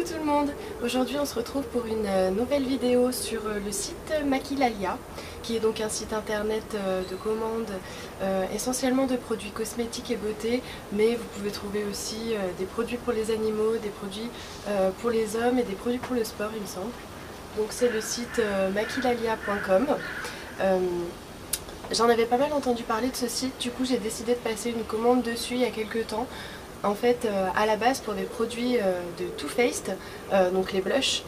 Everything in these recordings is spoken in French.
Coucou tout le monde. Aujourd'hui on se retrouve pour une nouvelle vidéo sur le site Maquilalia, qui est donc un site internet de commande essentiellement de produits cosmétiques et beauté, mais vous pouvez trouver aussi des produits pour les animaux, des produits pour les hommes et des produits pour le sport il me semble. Donc c'est le site maquilalia.com. J'en avais pas mal entendu parler de ce site, du coup j'ai décidé de passer une commande dessus il y a quelques temps. En fait, à la base, pour des produits de Too Faced, donc les blushs,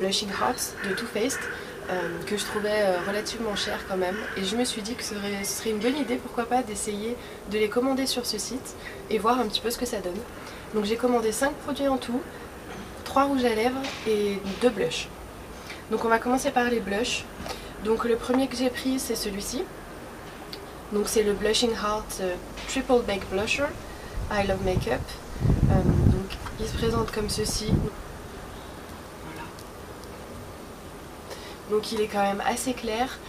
Blushing Hearts de Too Faced, que je trouvais relativement chers quand même. Et je me suis dit que ce serait une bonne idée, pourquoi pas, d'essayer de les commander sur ce site et voir un petit peu ce que ça donne. Donc j'ai commandé 5 produits en tout, 3 rouges à lèvres et 2 blushs. Donc on va commencer par les blushs. Donc le premier que j'ai pris, c'est celui-ci. Donc c'est le Blushing Heart Triple Baked Blusher. I Love Makeup. Donc il se présente comme ceci. Voilà. Donc il est quand même assez clair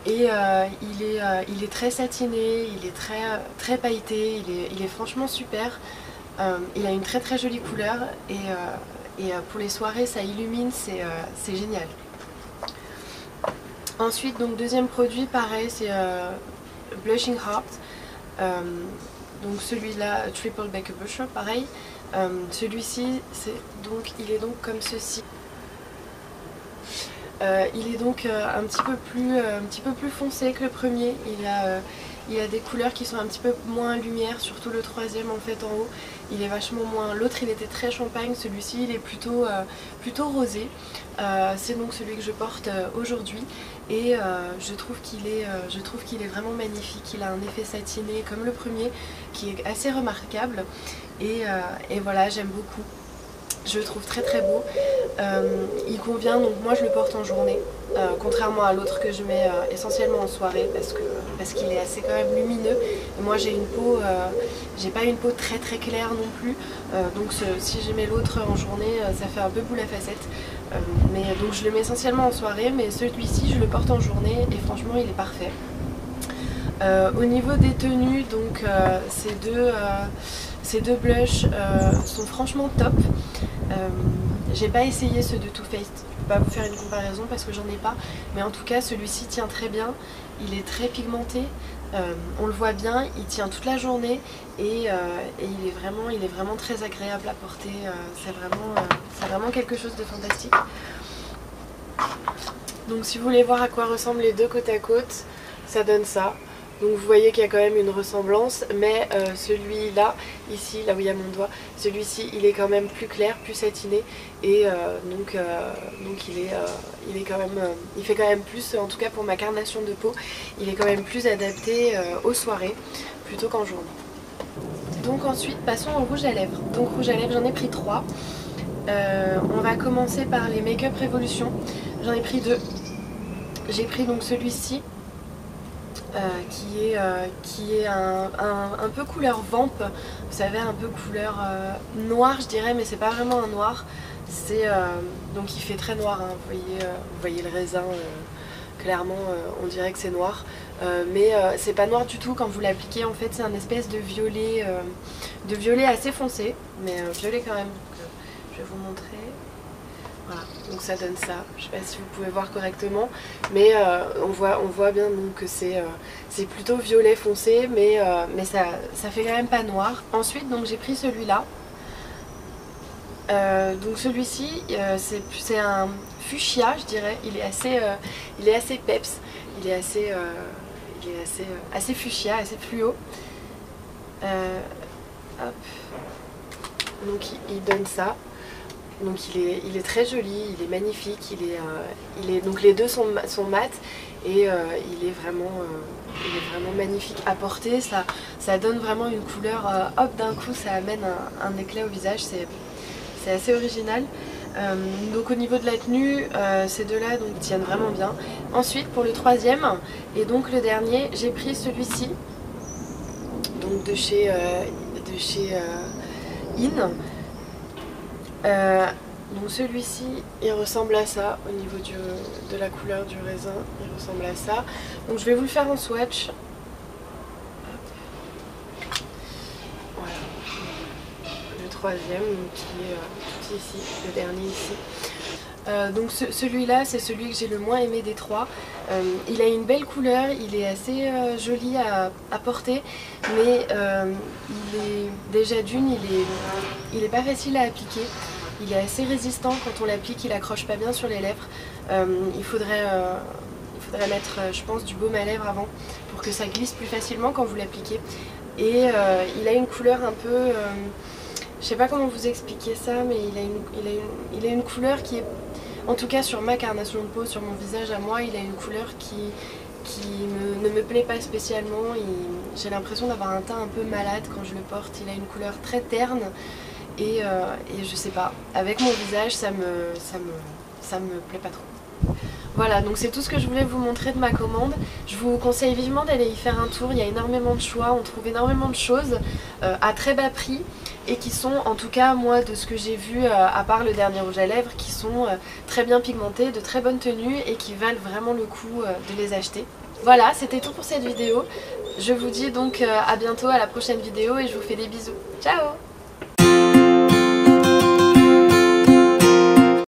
et il est très satiné, il est très pailleté, il est franchement super. Il a une très jolie couleur et pour les soirées ça illumine, c'est génial. Ensuite, donc deuxième produit, pareil, c'est Blushing Heart. Donc celui-là, Triple Baked Blusher, pareil. Celui-ci, il est donc comme ceci. Il est donc un petit peu plus foncé que le premier. Il a des couleurs qui sont un petit peu moins lumière, surtout le troisième en fait en haut. Il est vachement moins. L'autre il était très champagne, celui-ci il est plutôt rosé. C'est donc celui que je porte aujourd'hui et je trouve qu'il est vraiment magnifique. Il a un effet satiné comme le premier qui est assez remarquable et voilà, j'aime beaucoup. Je le trouve très beau. Il convient, donc moi je le porte en journée, contrairement à l'autre que je mets essentiellement en soirée parce qu'il est assez quand même lumineux. Et moi j'ai une peau, j'ai pas une peau très claire non plus, donc si je mets l'autre en journée, ça fait un peu boule à facettes. Donc je le mets essentiellement en soirée, mais celui-ci je le porte en journée et franchement il est parfait. Au niveau des tenues, donc ces deux blushs sont franchement top. J'ai pas essayé ceux de Too Faced, je peux pas vous faire une comparaison parce que j'en ai pas, mais en tout cas celui-ci tient très bien, il est très pigmenté, on le voit bien, il tient toute la journée et il est vraiment très agréable à porter, c'est vraiment quelque chose de fantastique. Donc si vous voulez voir à quoi ressemblent les deux côte à côte, ça donne ça. Donc vous voyez qu'il y a quand même une ressemblance, mais celui-là, ici, là où il y a mon doigt, celui-ci il est quand même plus clair, plus satiné et donc il fait quand même plus, en tout cas pour ma carnation de peau, il est quand même plus adapté aux soirées plutôt qu'en journée. Donc ensuite passons au rouge à lèvres. Donc rouge à lèvres j'en ai pris 3. On va commencer par les Make Up Revolution. J'en ai pris 2. J'ai pris donc celui-ci. Qui est un peu couleur vamp, vous savez, un peu couleur noire je dirais, mais c'est pas vraiment un noir, donc il fait très noir, hein. Vous voyez le raisin, clairement on dirait que c'est noir, mais c'est pas noir du tout quand vous l'appliquez. En fait c'est un espèce de violet assez foncé, mais violet quand même. Donc, je vais vous montrer. Voilà, donc ça donne ça. Je sais pas si vous pouvez voir correctement, mais on voit bien donc que c'est plutôt violet foncé, mais ça fait quand même pas noir. Ensuite donc j'ai pris celui-là. Donc celui-ci c'est un fuchsia je dirais. Il est assez peps, il est assez fuchsia, assez fluo. Hop. Donc il donne ça. Donc il est très joli, il est magnifique, donc les deux sont mat et il est vraiment magnifique à porter. Ça donne vraiment une couleur, hop, d'un coup ça amène un éclat au visage, c'est assez original. Donc au niveau de la tenue, ces deux-là donc tiennent vraiment bien. Ensuite pour le troisième et donc le dernier, j'ai pris celui-ci, donc de chez In. Donc celui-ci il ressemble à ça au niveau de la couleur du raisin, il ressemble à ça. Donc je vais vous le faire en swatch. Voilà. troisième qui est tout ici, le dernier ici. Donc celui-là c'est celui que j'ai le moins aimé des trois. Il a une belle couleur, il est assez joli à porter, mais il est déjà d'une, il est pas facile à appliquer. Il est assez résistant quand on l'applique, il accroche pas bien sur les lèvres. Il faudrait mettre, je pense, du baume à lèvres avant pour que ça glisse plus facilement quand vous l'appliquez. Et il a une couleur un peu, je sais pas comment vous expliquer ça, mais il a une couleur qui est, en tout cas sur ma carnation de peau, sur mon visage à moi, il a une couleur qui ne me plaît pas spécialement. J'ai l'impression d'avoir un teint un peu malade quand je le porte. Il a une couleur très terne et je sais pas, avec mon visage ça me plaît pas trop. Voilà, donc c'est tout ce que je voulais vous montrer de ma commande. Je vous conseille vivement d'aller y faire un tour, il y a énormément de choix, on trouve énormément de choses à très bas prix et qui sont, en tout cas moi de ce que j'ai vu, à part le dernier rouge à lèvres, qui sont très bien pigmentés, de très bonne tenue et qui valent vraiment le coup de les acheter. Voilà, c'était tout pour cette vidéo. Je vous dis donc à bientôt à la prochaine vidéo et je vous fais des bisous. Ciao!